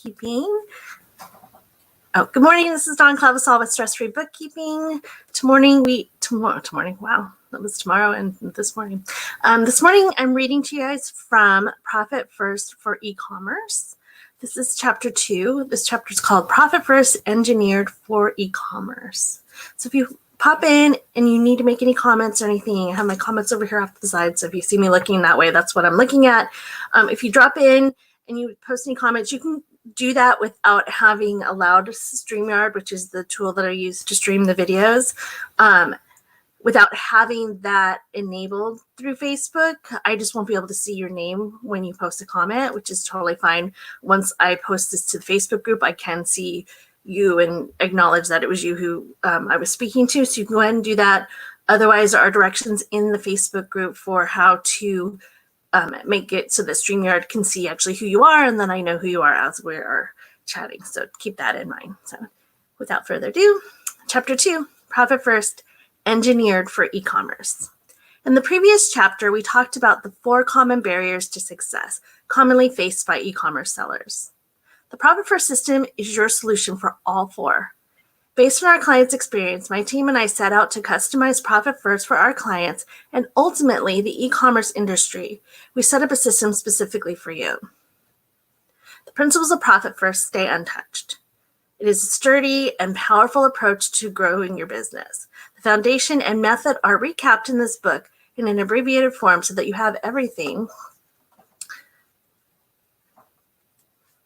bookkeeping. Oh, good morning. This is Dawn Clavasol with Stress Free Bookkeeping. Tomorrow. Wow, that was tomorrow and this morning. This morning, I'm reading to you guys from Profit First for Ecommerce. This is chapter 2. This chapter is called Profit First, Engineered for Ecommerce. So if you pop in and you need to make any comments or anything, I have my comments over here off to the side. So if you see me looking that way, that's what I'm looking at. If you drop in and you post any comments, you can do that without having allowed StreamYard, which is the tool that I use to stream the videos. Without having that enabled through Facebook, I just won't be able to see your name when you post a comment, which is totally fine. Once I post this to the Facebook group, I can see you and acknowledge that it was you who I was speaking to. So you can go ahead and do that. Otherwise, there are directions in the Facebook group for how to make it so that StreamYard can see actually who you are, and then I know who you are as we are chatting. So keep that in mind. So without further ado, chapter 2, Profit First, Engineered for E-commerce. In the previous chapter, we talked about the 4 common barriers to success commonly faced by e-commerce sellers. The Profit First system is your solution for all 4. Based on our clients' experience, my team and I set out to customize Profit First for our clients and ultimately the e-commerce industry. We set up a system specifically for you. The principles of Profit First stay untouched. It is a sturdy and powerful approach to growing your business. The foundation and method are recapped in this book in an abbreviated form so that you have everything.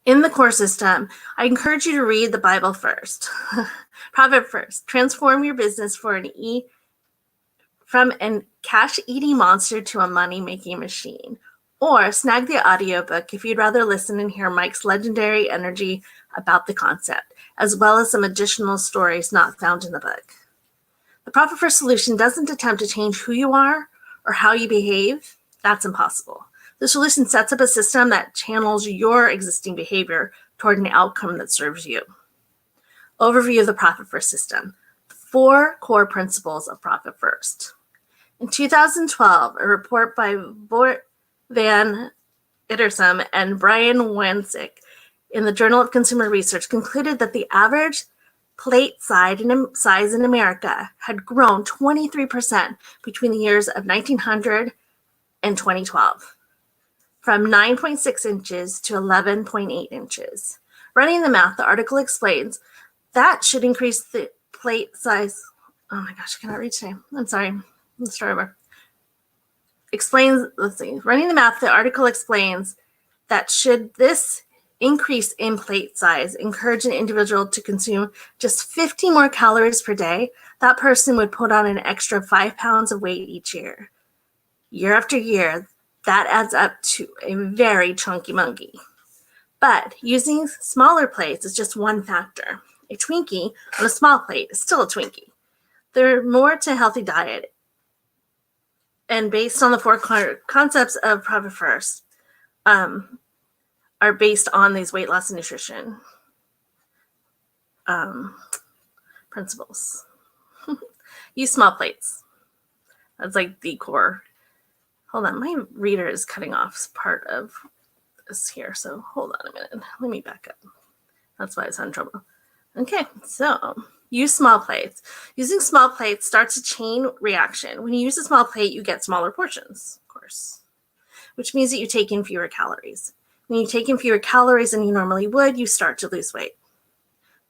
In the core system, I encourage you to read the Bible first. Profit First. Transform your business from a cash-eating monster to a money-making machine. Or snag the audiobook if you'd rather listen and hear Mike's legendary energy about the concept, as well as some additional stories not found in the book. The Profit First solution doesn't attempt to change who you are or how you behave. That's impossible. The solution sets up a system that channels your existing behavior toward an outcome that serves you. Overview of the Profit First system. 4 core principles of Profit First. In 2012, a report by Bort Van Ittersum and Brian Wensick in the Journal of Consumer Research concluded that the average plate size in America had grown 23% between the years of 1900 and 2012. From 9.6 inches to 11.8 inches. Running the math, the article explains that should increase the plate size. Oh my gosh, I cannot read today. I'm sorry. Let's start over. Running the math, the article explains that should this increase in plate size encourage an individual to consume just 50 more calories per day, that person would put on an extra 5 pounds of weight each year. Year after year, that adds up to a very chunky monkey. But using smaller plates is just one factor. A Twinkie on a small plate is still a Twinkie. They're more to a healthy diet. And based on the 4 concepts of Profit First, are based on these weight loss and nutrition principles. Use small plates. That's like the core. Hold on, my reader is cutting off part of this here, so hold on a minute. Let me back up. That's why it's in trouble. Okay, so use small plates. Using small plates starts a chain reaction. When you use a small plate, you get smaller portions, of course, which means that you take in fewer calories. When you take in fewer calories than you normally would, you start to lose weight.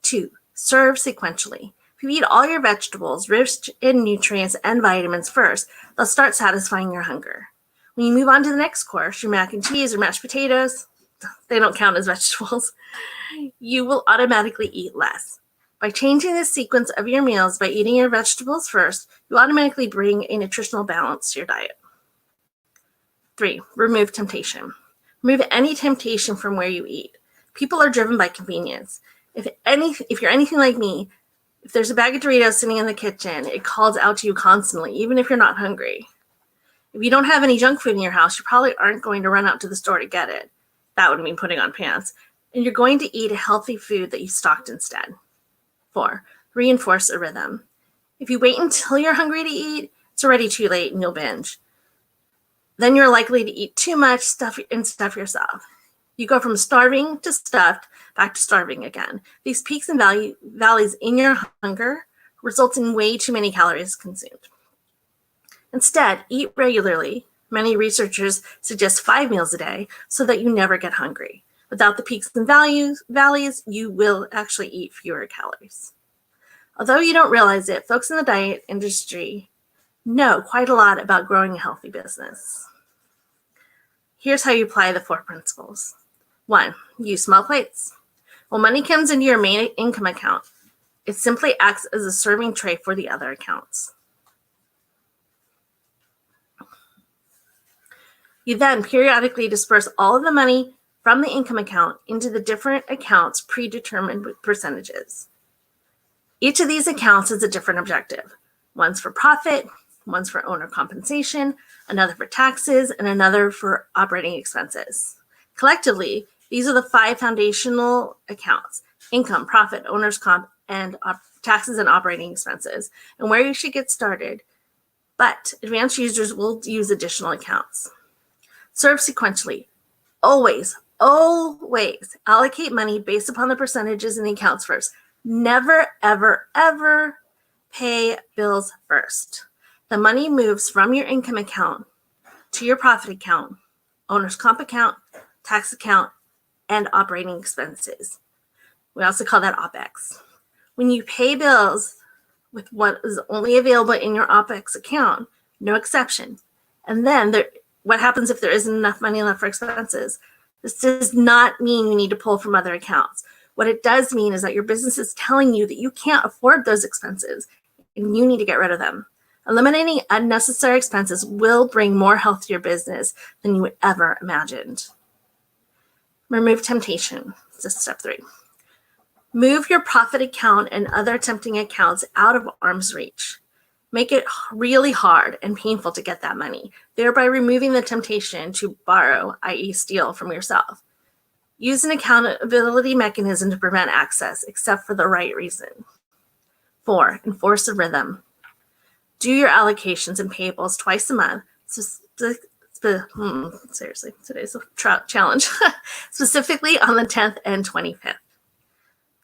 2, serve sequentially. If you eat all your vegetables rich in nutrients and vitamins first, they'll start satisfying your hunger. When you move on to the next course, your mac and cheese or mashed potatoes, they don't count as vegetables, you will automatically eat less. By changing the sequence of your meals by eating your vegetables first, you automatically bring a nutritional balance to your diet. 3, remove temptation. Remove any temptation from where you eat. People are driven by convenience. If you're anything like me, if there's a bag of Doritos sitting in the kitchen, it calls out to you constantly, even if you're not hungry. If you don't have any junk food in your house, you probably aren't going to run out to the store to get it. That would mean putting on pants. And you're going to eat a healthy food that you stocked instead. 4, reinforce a rhythm. If you wait until you're hungry to eat, it's already too late and you'll binge. Then you're likely to eat too much stuff and stuff yourself. You go from starving to stuffed back to starving again. These peaks and valleys in your hunger result in way too many calories consumed. Instead, eat regularly. Many researchers suggest 5 meals a day so that you never get hungry. Without the peaks and valleys, you will actually eat fewer calories. Although you don't realize it, folks in the diet industry know quite a lot about growing a healthy business. Here's how you apply the 4 principles. 1, use small plates. When money comes into your main income account, it simply acts as a serving tray for the other accounts. You then periodically disperse all of the money from the income account into the different accounts predetermined with percentages. Each of these accounts has a different objective. One's for profit, one's for owner compensation, another for taxes, and another for operating expenses. Collectively, these are the 5 foundational accounts: income, profit, owner's comp, and taxes and operating expenses, and where you should get started. But advanced users will use additional accounts. Serve sequentially. Always allocate money based upon the percentages in the accounts first. Never, ever, ever pay bills first. The money moves from your income account to your profit account, owner's comp account, tax account, and operating expenses. We also call that OPEX. When you pay bills with what is only available in your OPEX account, no exception. And then what happens if there isn't enough money left for expenses? This does not mean you need to pull from other accounts. What it does mean is that your business is telling you that you can't afford those expenses and you need to get rid of them. Eliminating unnecessary expenses will bring more health to your business than you would ever imagined. Remove temptation. This is step 3. Move your profit account and other tempting accounts out of arm's reach. Make it really hard and painful to get that money, thereby removing the temptation to borrow, i.e. steal from yourself. Use an accountability mechanism to prevent access, except for the right reason. 4, enforce a rhythm. Do your allocations and payables twice a month. Seriously, today's a challenge. Specifically on the 10th and 25th.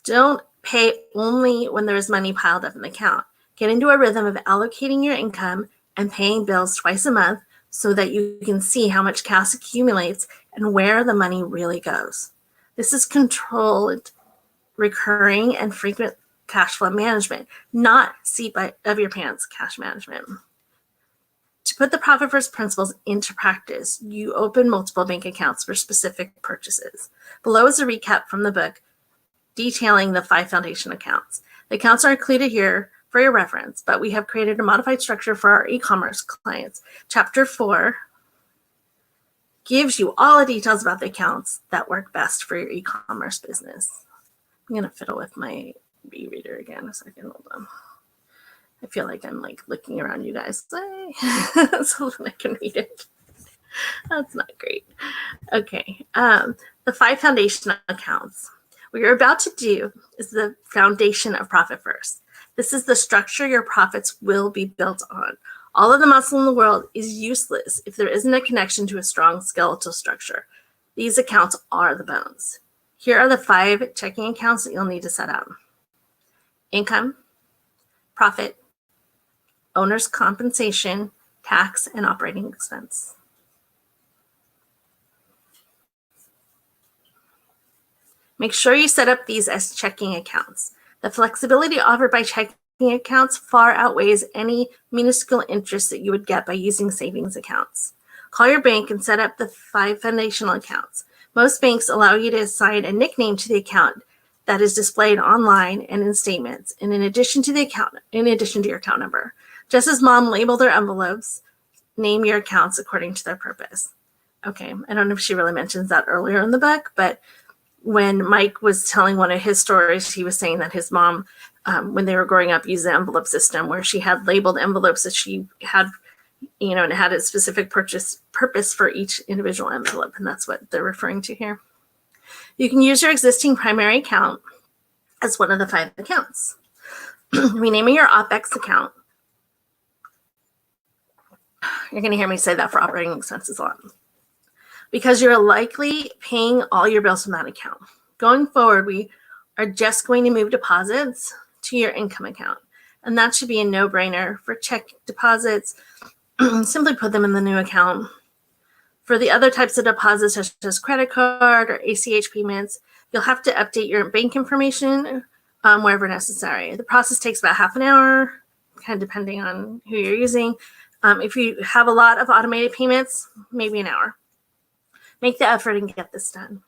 Don't pay only when there is money piled up in the account. Get into a rhythm of allocating your income and paying bills twice a month so that you can see how much cash accumulates and where the money really goes. This is controlled, recurring, and frequent cash flow management, not seat of your pants cash management. To put the profit first principles into practice, you open multiple bank accounts for specific purchases. Below is a recap from the book detailing the 5 foundation accounts. The accounts are included here for your reference, but we have created a modified structure for our e-commerce clients. Chapter 4 gives you all the details about the accounts that work best for your e-commerce business. I'm going to fiddle with my e-reader again a second. Hold on. I feel like I'm looking around you guys so that I can read it. That's not great. Okay. The 5 foundational accounts. What you're about to do is the foundation of profit first. This is the structure your profits will be built on. All of the muscle in the world is useless if there isn't a connection to a strong skeletal structure. These accounts are the bones. Here are the 5 checking accounts that you'll need to set up. Income, profit, owner's compensation, tax, and operating expense. Make sure you set up these as checking accounts. The flexibility offered by checking accounts far outweighs any minuscule interest that you would get by using savings accounts. Call your bank and set up the 5 foundational accounts. Most banks allow you to assign a nickname to the account that is displayed online and in statements, and in addition to your account number. Just as mom labeled their envelopes, name your accounts according to their purpose. Okay, I don't know if she really mentions that earlier in the book, but when Mike was telling one of his stories, he was saying that his mom, when they were growing up, used the envelope system where she had labeled envelopes that she had, and it had a specific purpose for each individual envelope, and that's what they're referring to here. You can use your existing primary account as one of the 5 accounts. Renaming your OPEX account. You're going to hear me say that for operating expenses a lot, because you're likely paying all your bills from that account. Going forward, we are just going to move deposits to your income account, and that should be a no-brainer. For check deposits, simply put them in the new account. For the other types of deposits, such as credit card or ACH payments, you'll have to update your bank information wherever necessary. The process takes about half an hour, kind of depending on who you're using. If you have a lot of automated payments, maybe an hour. Make the effort and get this done.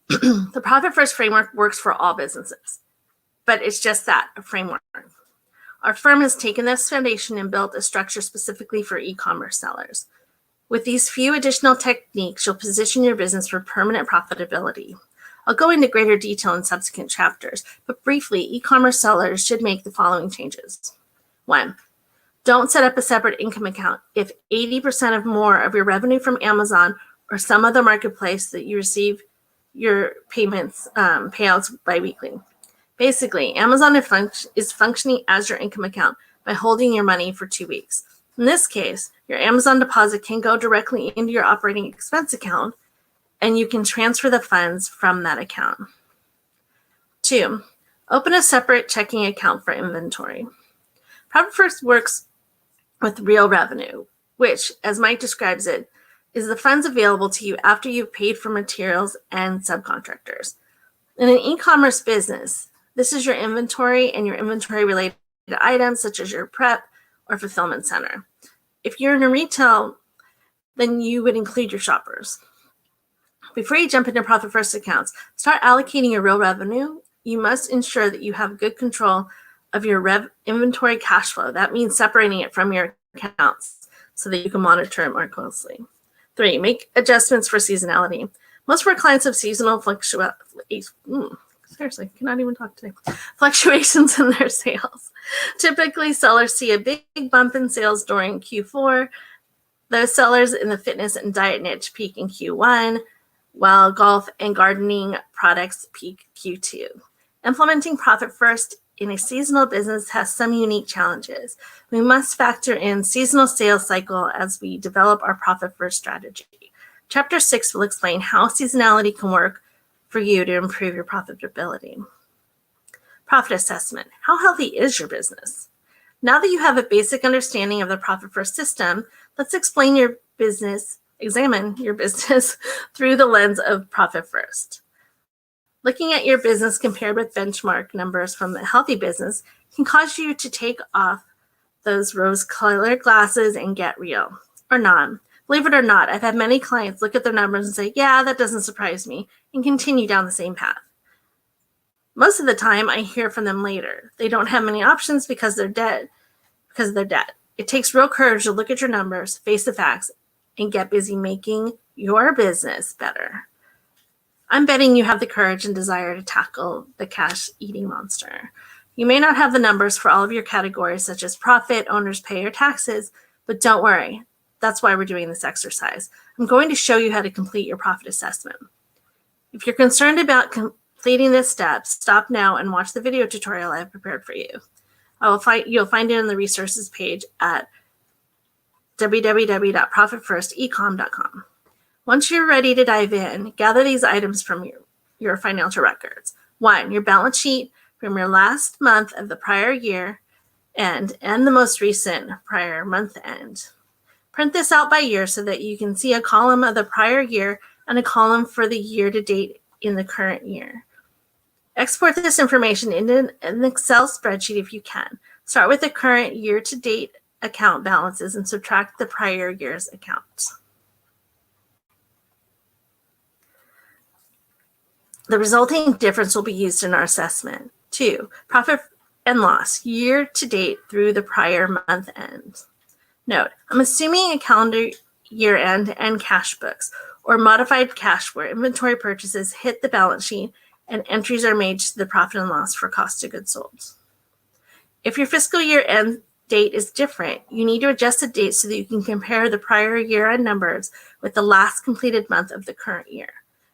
The Profit First framework works for all businesses, but it's just that, a framework. Our firm has taken this foundation and built a structure specifically for e-commerce sellers. With these few additional techniques, you'll position your business for permanent profitability. I'll go into greater detail in subsequent chapters, but briefly, e-commerce sellers should make the following changes. 1, don't set up a separate income account if 80% or more of your revenue from Amazon or some other marketplace that you receive your payments, payouts biweekly. Basically, Amazon is functioning as your income account by holding your money for 2 weeks. In this case, your Amazon deposit can go directly into your operating expense account, and you can transfer the funds from that account. 2, open a separate checking account for inventory. Profit First works with real revenue, which, as Mike describes it, is the funds available to you after you've paid for materials and subcontractors. In an e-commerce business, this is your inventory and your inventory-related items, such as your prep or fulfillment center. If you're in a retail, then you would include your shoppers. Before you jump into Profit First accounts, start allocating your real revenue. You must ensure that you have good control of your inventory cash flow. That means separating it from your accounts so that you can monitor it more closely. 3, make adjustments for seasonality. Most of our clients have seasonal fluctuations in their sales. Typically, sellers see a big bump in sales during Q4. Those sellers in the fitness and diet niche peak in Q1, while golf and gardening products peak Q2. Implementing Profit First in a seasonal business has some unique challenges. We must factor in seasonal sales cycle as we develop our Profit First strategy. Chapter 6 will explain how seasonality can work for you to improve your profitability. Profit assessment. How healthy is your business? Now that you have a basic understanding of the Profit First system, let's examine your business through the lens of Profit First. Looking at your business compared with benchmark numbers from the healthy business can cause you to take off those rose-colored glasses and get real, or not. Believe it or not, I've had many clients look at their numbers and say, yeah, that doesn't surprise me, and continue down the same path. Most of the time, I hear from them later. They don't have many options because they're dead. It takes real courage to look at your numbers, face the facts, and get busy making your business better. I'm betting you have the courage and desire to tackle the cash-eating monster. You may not have the numbers for all of your categories, such as profit, owner's pay, or taxes, but don't worry. That's why we're doing this exercise. I'm going to show you how to complete your profit assessment. If you're concerned about completing this step, stop now and watch the video tutorial I have prepared for you. You'll find it in the resources page at www.profitfirstecom.com. Once you're ready to dive in, gather these items from your financial records. 1, your balance sheet from your last month of the prior year and the most recent prior month end. Print this out by year so that you can see a column of the prior year and a column for the year to date in the current year. Export this information into an Excel spreadsheet if you can. Start with the current year to date account balances and subtract the prior year's accounts. The resulting difference will be used in our assessment. 2, profit and loss, year to date through the prior month end. Note, I'm assuming a calendar year end and cash books or modified cash where inventory purchases hit the balance sheet and entries are made to the profit and loss for cost of goods sold. If your fiscal year end date is different, you need to adjust the date so that you can compare the prior year end numbers with the last completed month of the current year.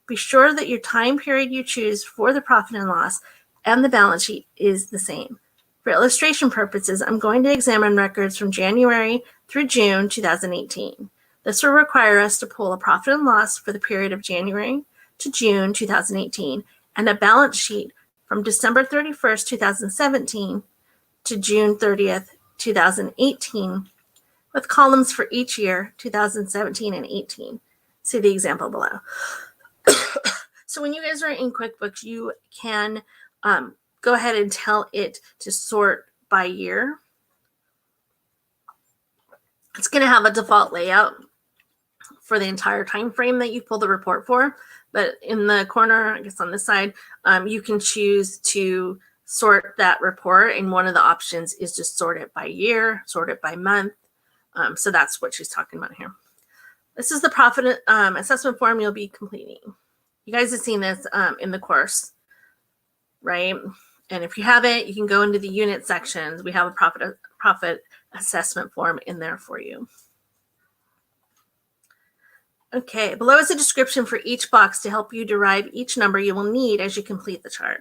Be sure that your time period you choose for the profit and loss and the balance sheet is the same. For illustration purposes, I'm going to examine records from January through June 2018. This will require us to pull a profit and loss for the period of January to June 2018, and a balance sheet from December 31st, 2017 to June 30th, 2018, with columns for each year, 2017 and 18. See the example below. So when you guys are in QuickBooks, you can go ahead and tell it to sort by year. It's going to have a default layout for the entire time frame that you pull the report for. But in the corner, I guess on this side, you can choose to sort that report. And one of the options is just sort it by year, sort it by month. So that's what she's talking about here. This is the profit assessment form you'll be completing. You guys have seen this in the course, right? And if you haven't, you can go into the unit sections. We have a profit assessment form in there for you. Okay, below is a description for each box to help you derive each number you will need as you complete the chart.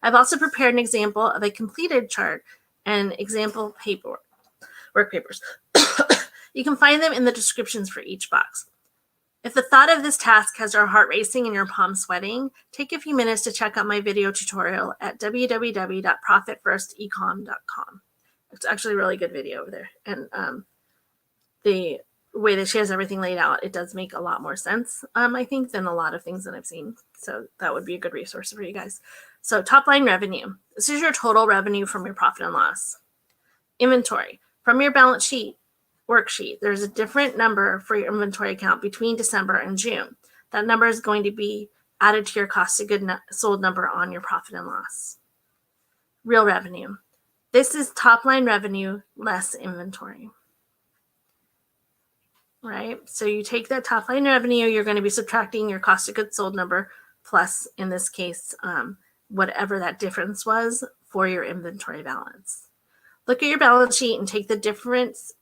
I've also prepared an example of a completed chart and example work papers. You can find them in the descriptions for each box. If the thought of this task has your heart racing and your palms sweating, take a few minutes to check out my video tutorial at www.profitfirstecom.com. It's actually a really good video over there. And the way that she has everything laid out, it does make a lot more sense, I think, than a lot of things that I've seen. So that would be a good resource for you guys. So top line revenue. This is your total revenue from your profit and loss. Inventory. From your balance sheet worksheet, there's a different number for your inventory account between December and June. That number is going to be added to your cost of goods sold number on your profit and loss. Real revenue. This is top line revenue less inventory. Right? So you take that top line revenue, you're going to be subtracting your cost of goods sold number plus, in this case, whatever that difference was for your inventory balance. Look at your balance sheet and take the difference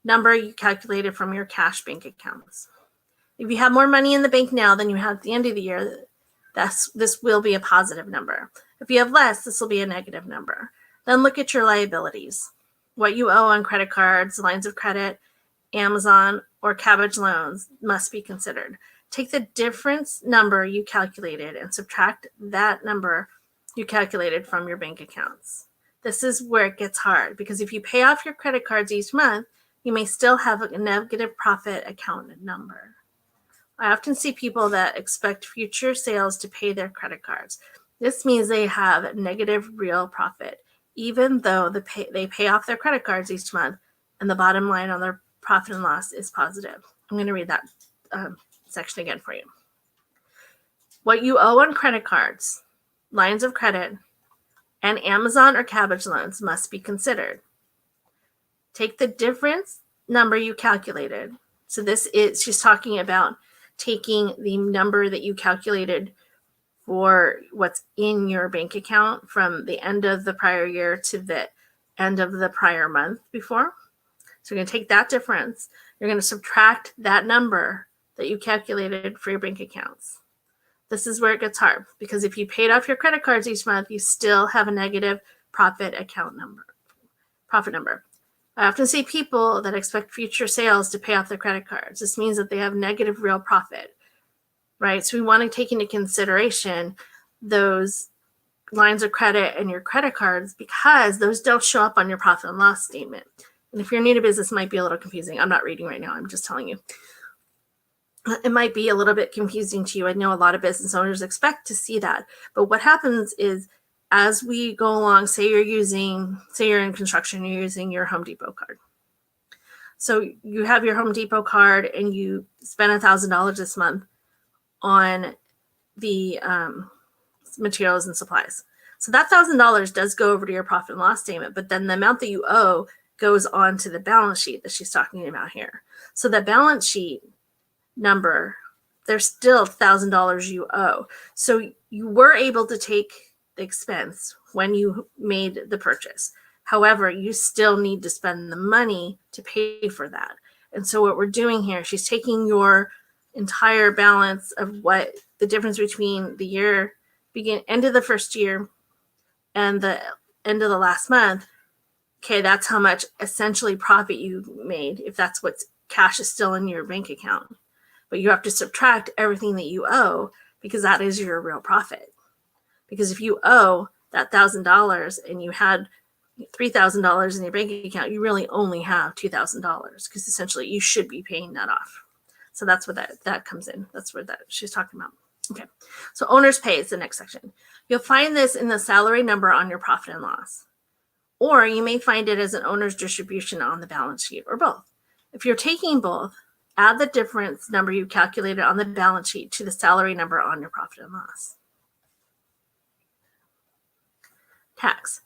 number you calculated from your cash bank accounts. If you have more money in the bank now than you had at the end of the year, this will be a positive number. If you have less, this will be a negative number. Then look at your liabilities. What you owe on credit cards, lines of credit, Amazon, or Cabbage loans must be considered. Take the difference number you calculated and subtract that number you calculated from your bank accounts. This is where it gets hard, because if you pay off your credit cards each month, you may still have a negative profit account number. I often see people that expect future sales to pay their credit cards. This means they have negative real profit, even though they pay off their credit cards each month and the bottom line on their profit and loss is positive. I'm going to read that section again for you. What you owe on credit cards, lines of credit, and Amazon or Cabbage loans must be considered. Take the difference number you calculated. So she's talking about taking the number that you calculated for what's in your bank account from the end of the prior year to the end of the prior month before. So you're going to take that difference. You're going to subtract that number that you calculated for your bank accounts. This is where it gets hard, because if you paid off your credit cards each month, you still have a negative profit number. I often see people that expect future sales to pay off their credit cards. This means that they have negative real profit, right? So we want to take into consideration those lines of credit and your credit cards, because those don't show up on your profit and loss statement. And if you're new to business, it might be a little confusing. I'm not reading right now. I'm just telling you. It might be a little bit confusing to you. I know a lot of business owners expect to see that. But what happens is, as we go along, say you're in construction, you're using your Home Depot card. So you have your Home Depot card and you spend $1,000 this month on the materials and supplies. So that $1,000 does go over to your profit and loss statement, but then the amount that you owe goes on to the balance sheet that she's talking about here. So the balance sheet number, there's still $1,000 you owe. So you were able to take the expense when you made the purchase. However, you still need to spend the money to pay for that. And so what we're doing here, she's taking your entire balance of what the difference between the end of the first year and the end of the last month. Okay, that's how much essentially profit you made, if that's what's cash is still in your bank account. but you have to subtract everything that you owe because that is your real profit. Because if you owe that $1,000 and you had $3,000 in your bank account, you really only have $2,000 because essentially you should be paying that off. So that's what that comes in. That's what that she's talking about. Okay, so owner's pay is the next section. You'll find this in the salary number on your profit and loss, or you may find it as an owner's distribution on the balance sheet, or both. If you're taking both, add the difference number you calculated on the balance sheet to the salary number on your profit and loss. Tax.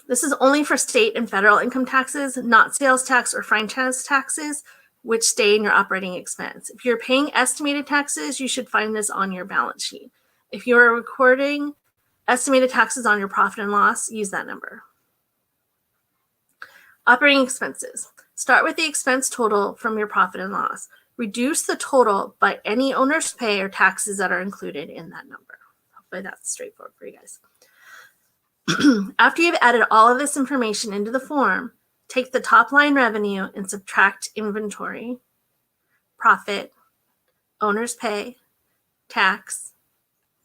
This is only for state and federal income taxes, not sales tax or franchise taxes, which stay in your operating expense. If you're paying estimated taxes, you should find this on your balance sheet. If you're recording estimated taxes on your profit and loss, use that number. Operating expenses. Start with the expense total from your profit and loss. Reduce the total by any owner's pay or taxes that are included in that number. Hopefully that's straightforward for you guys. After you've added all of this information into the form, take the top line revenue and subtract inventory, profit, owner's pay, tax,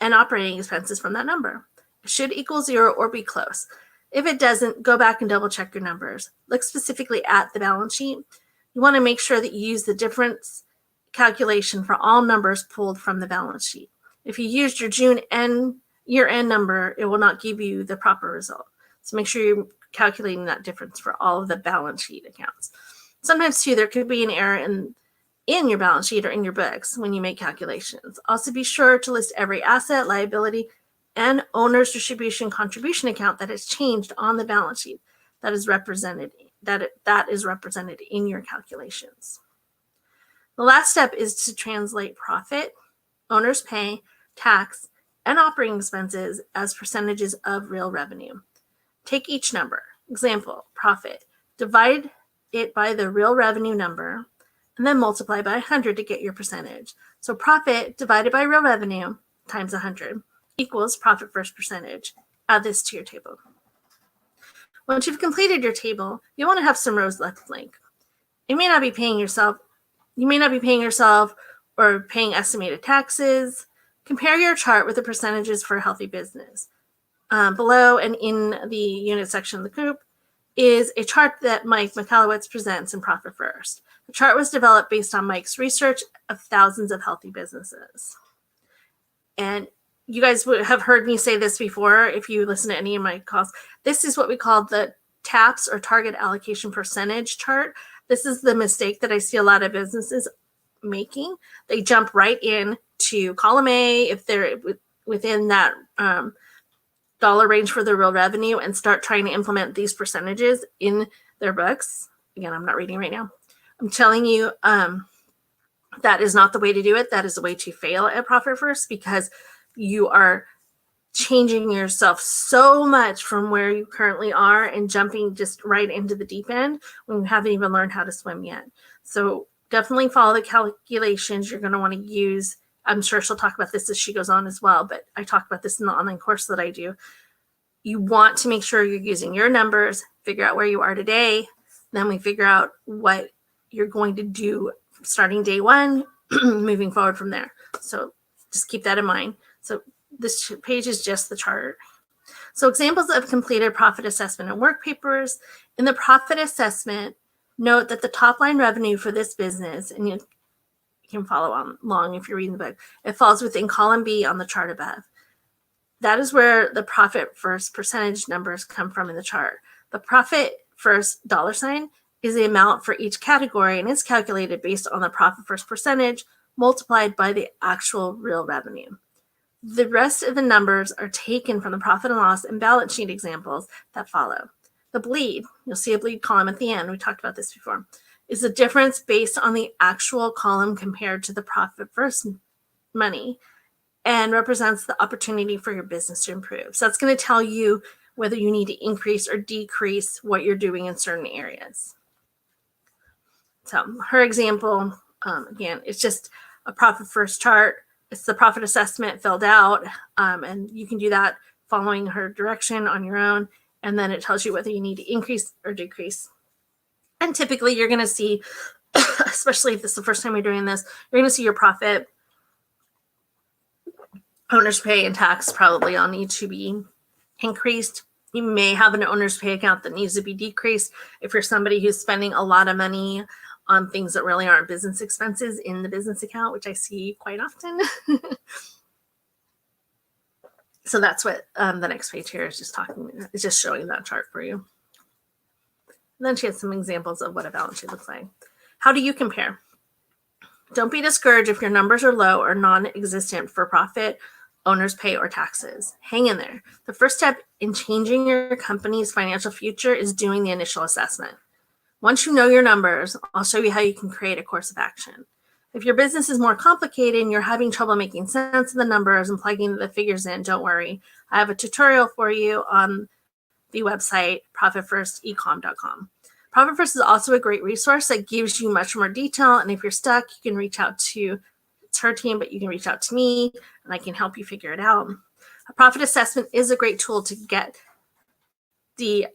and operating expenses from that number. It should equal 0 or be close. If it doesn't, go back and double check your numbers. Look specifically at the balance sheet. You want to make sure that you use the difference calculation for all numbers pulled from the balance sheet. If you used your June year-end number, it will not give you the proper result. So make sure you're calculating that difference for all of the balance sheet accounts. Sometimes too, there could be an error in your balance sheet or in your books when you make calculations. Also be sure to list every asset, liability, and owner's distribution contribution account that has changed on the balance sheet that is represented in your calculations. The last step is to translate profit, owner's pay, tax, and operating expenses as percentages of real revenue. Take each number. Example, profit. Divide it by the real revenue number and then multiply by 100 to get your percentage. So profit divided by real revenue times 100 equals profit first percentage. Add this to your table. Once you've completed your table, you want to have some rows left blank. You may not be paying yourself or paying estimated taxes. Compare your chart with the percentages for a healthy business. Below and in the unit section of the group is a chart that Mike Michalowicz presents in Profit First. The chart was developed based on Mike's research of thousands of healthy businesses. And you guys would have heard me say this before if you listen to any of my calls. This is what we call the TAPS or target allocation percentage chart. This is the mistake that I see a lot of businesses making. They jump right in to column A if they're within that dollar range for the real revenue and start trying to implement these percentages in their books. Again, I'm not reading right now. I'm telling you that is not the way to do it. That is the way to fail at Profit First because you are changing yourself so much from where you currently are and jumping just right into the deep end when you haven't even learned how to swim yet. So definitely follow the calculations you're going to want to use. I'm sure she'll talk about this as she goes on as well, but I talk about this in the online course that I do. You want to make sure you're using your numbers, figure out where you are today, then we figure out what you're going to do starting day one, moving forward from there. So just keep that in mind. So this page is just the chart. So examples of completed profit assessment and work papers. In the profit assessment, note that the top line revenue for this business, and you can follow along if you're reading the book, it falls within column B on the chart above. That is where the profit first percentage numbers come from in the chart. The profit first $ is the amount for each category and is calculated based on the profit first percentage multiplied by the actual real revenue. The rest of the numbers are taken from the profit and loss and balance sheet examples that follow. The bleed, you'll see a bleed column at the end, we talked about this before, is the difference based on the actual column compared to the profit first money and represents the opportunity for your business to improve. So that's going to tell you whether you need to increase or decrease what you're doing in certain areas. So her example, again, it's just a profit first chart. It's the profit assessment filled out, and you can do that following her direction on your own. And then it tells you whether you need to increase or decrease. And typically you're going to see especially if this is the first time you're doing this, you're going to see your profit, owner's pay, and tax probably all need to be increased. You may have an owner's pay account that needs to be decreased if you're somebody who's spending a lot of money on things that really aren't business expenses in the business account, which I see quite often. So that's what the next page here is just showing that chart for you. And then she has some examples of what a balance sheet looks like. How do you compare? Don't be discouraged if your numbers are low or non-existent for profit, owner's pay, or taxes. Hang in there. The first step in changing your company's financial future is doing the initial assessment. Once you know your numbers, I'll show you how you can create a course of action. If your business is more complicated and you're having trouble making sense of the numbers and plugging the figures in, don't worry. I have a tutorial for you on the website profitfirstecom.com. Profit First is also a great resource that gives you much more detail. And if you're stuck, you can reach out to her team, but you can reach out to me and I can help you figure it out. A profit assessment is a great tool to get the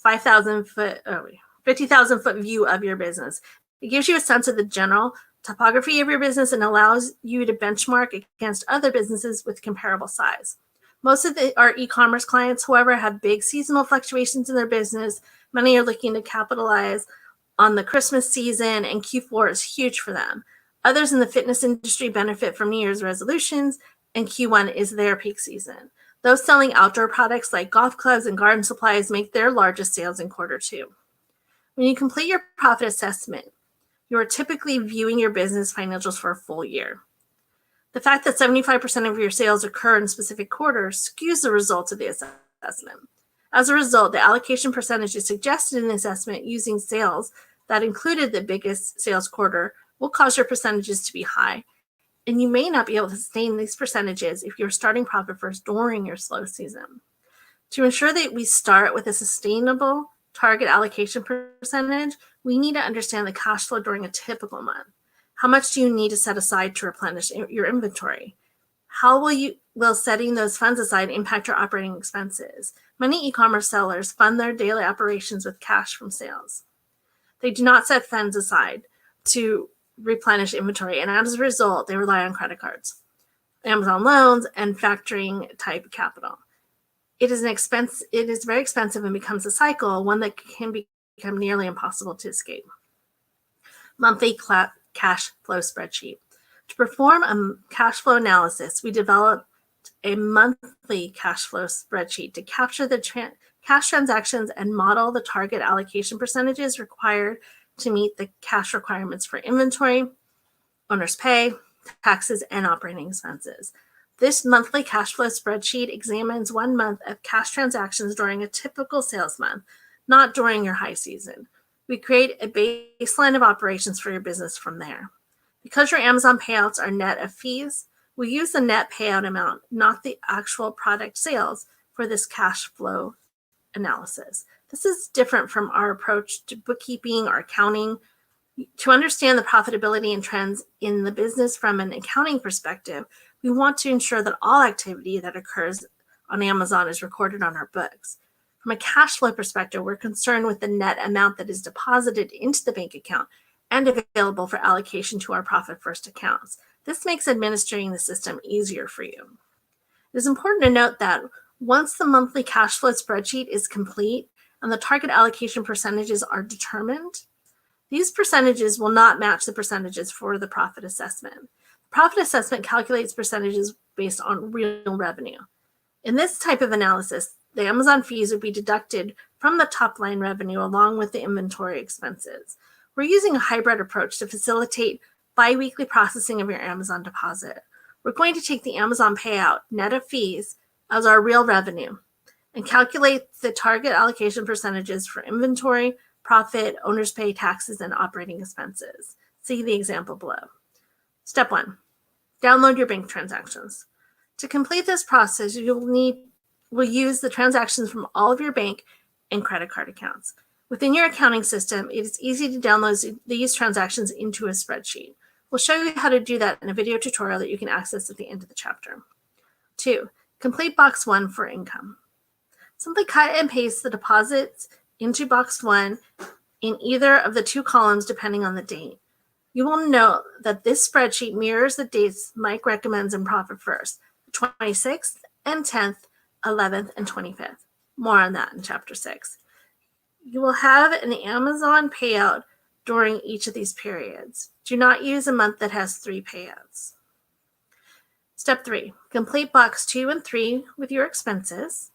50,000 foot view of your business. It gives you a sense of the general topography of your business and allows you to benchmark against other businesses with comparable size. Most of our e-commerce clients, however, have big seasonal fluctuations in their business. Many are looking to capitalize on the Christmas season, and Q4 is huge for them. Others in the fitness industry benefit from New Year's resolutions, and Q1 is their peak season. Those selling outdoor products like golf clubs and garden supplies make their largest sales in Q2. When you complete your profit assessment, you are typically viewing your business financials for a full year. The fact that 75% of your sales occur in specific quarters skews the results of the assessment. As a result, the allocation percentages suggested in the assessment using sales that included the biggest sales quarter will cause your percentages to be high, and you may not be able to sustain these percentages if you're starting Profit First during your slow season. To ensure that we start with a sustainable target allocation percentage, we need to understand the cash flow during a typical month. How much do you need to set aside to replenish your inventory? How will setting those funds aside impact your operating expenses? Many e-commerce sellers fund their daily operations with cash from sales. They do not set funds aside to replenish inventory, and as a result, they rely on credit cards, Amazon loans, and factoring type capital. It is very expensive and becomes a cycle, one that can become nearly impossible to escape. Monthly cash flow spreadsheet. To perform a cash flow analysis, we developed a monthly cash flow spreadsheet to capture the cash transactions and model the target allocation percentages required to meet the cash requirements for inventory, owner's pay, taxes, and operating expenses. This monthly cash flow spreadsheet examines 1 month of cash transactions during a typical sales month, not during your high season. We create a baseline of operations for your business from there. Because your Amazon payouts are net of fees, we use the net payout amount, not the actual product sales, for this cash flow analysis. This is different from our approach to bookkeeping or accounting. To understand the profitability and trends in the business from an accounting perspective, we want to ensure that all activity that occurs on Amazon is recorded on our books. From a cash flow perspective, we're concerned with the net amount that is deposited into the bank account and available for allocation to our Profit First accounts. This makes administering the system easier for you. It is important to note that once the monthly cash flow spreadsheet is complete and the target allocation percentages are determined, these percentages will not match the percentages for the profit assessment. The profit assessment calculates percentages based on real revenue. In this type of analysis, the Amazon fees would be deducted from the top line revenue along with the inventory expenses. We're using a hybrid approach to facilitate bi-weekly processing of your Amazon deposit. We're going to take the Amazon payout net of fees as our real revenue and calculate the target allocation percentages for inventory, profit, owner's pay, taxes, and operating expenses. See the example below. Step 1, download your bank transactions. To complete this process, we'll use the transactions from all of your bank and credit card accounts. Within your accounting system, it is easy to download these transactions into a spreadsheet. We'll show you how to do that in a video tutorial that you can access at the end of the chapter. 2, complete box 1 for income. Simply cut and paste the deposits into box 1 in either of the two columns depending on the date. You will note that this spreadsheet mirrors the dates Mike recommends in Profit First, the 26th and 10th, 11th, and 25th. More on that in Chapter 6. You will have an Amazon payout during each of these periods. Do not use a month that has 3 payouts. Step 3, complete box 2 and 3 with your expenses.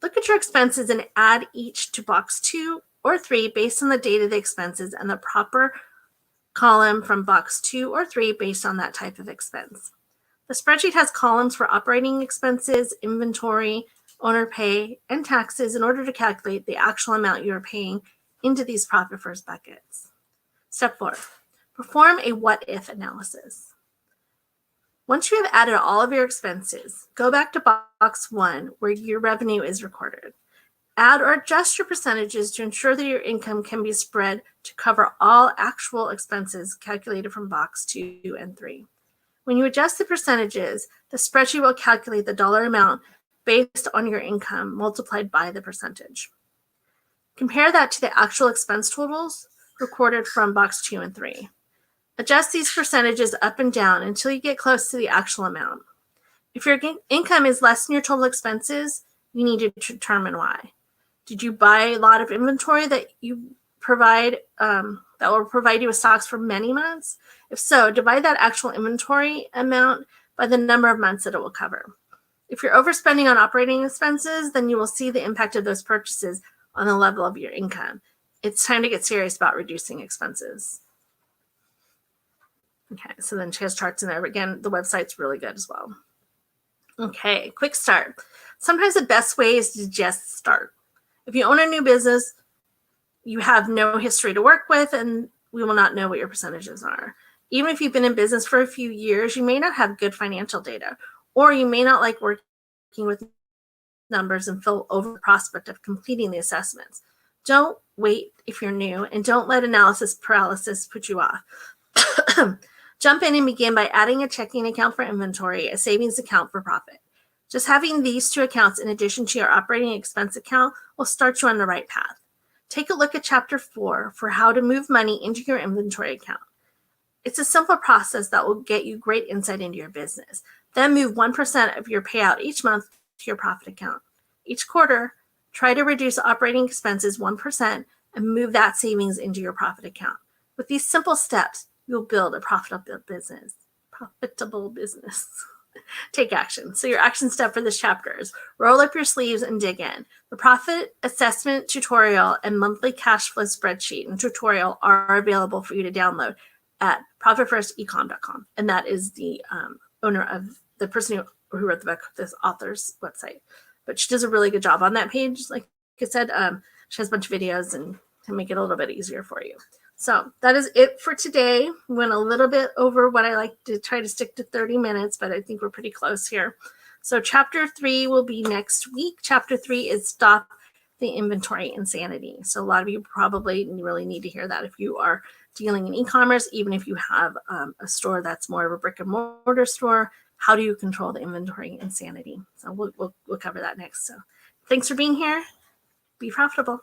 Look at your expenses and add each to box 2 or 3 based on the date of the expenses and the proper column from box 2 or 3 based on that type of expense. The spreadsheet has columns for operating expenses, inventory, owner pay, and taxes in order to calculate the actual amount you are paying into these Profit First buckets. Step 4, perform a what-if analysis. Once you have added all of your expenses, go back to box 1 where your revenue is recorded. Add or adjust your percentages to ensure that your income can be spread to cover all actual expenses calculated from box 2 and 3. When you adjust the percentages, the spreadsheet will calculate the dollar amount based on your income multiplied by the percentage. Compare that to the actual expense totals recorded from box 2 and 3. Adjust these percentages up and down until you get close to the actual amount. If your income is less than your total expenses, you need to determine why. Did you buy a lot of inventory that you provide that will provide you with stocks for many months? If so, divide that actual inventory amount by the number of months that it will cover. If you're overspending on operating expenses, then you will see the impact of those purchases on the level of your income. It's time to get serious about reducing expenses. Okay, so then she has charts in there. Again, the website's really good as well. Okay, quick start. Sometimes the best way is to just start. If you own a new business, you have no history to work with, and we will not know what your percentages are. Even if you've been in business for a few years, you may not have good financial data, or you may not like working with numbers and feel over the prospect of completing the assessments. Don't wait if you're new, and don't let analysis paralysis put you off. Jump in and begin by adding a checking account for inventory, a savings account for profit. Just having these 2 accounts in addition to your operating expense account will start you on the right path. Take a look at Chapter 4 for how to move money into your inventory account. It's a simple process that will get you great insight into your business. Then move 1% of your payout each month to your profit account. Each quarter, try to reduce operating expenses 1% and move that savings into your profit account. With these simple steps, you'll build a profitable business. Take action. So your action step for this chapter is roll up your sleeves and dig in. The profit assessment tutorial and monthly cash flow spreadsheet and tutorial are available for you to download at profitfirstecom.com. And that is the owner of the person who wrote the book, this author's website. But she does a really good job on that page. Like I said, she has a bunch of videos and to make it a little bit easier for you. So that is it for today. Went a little bit over what I like to try to stick to 30 minutes, but I think we're pretty close here. So Chapter 3 will be next week. Chapter 3 is Stop the Inventory Insanity. So a lot of you probably really need to hear that if you are dealing in e-commerce, even if you have a store that's more of a brick and mortar store. How do you control the inventory insanity? So we'll cover that next. So thanks for being here. Be profitable.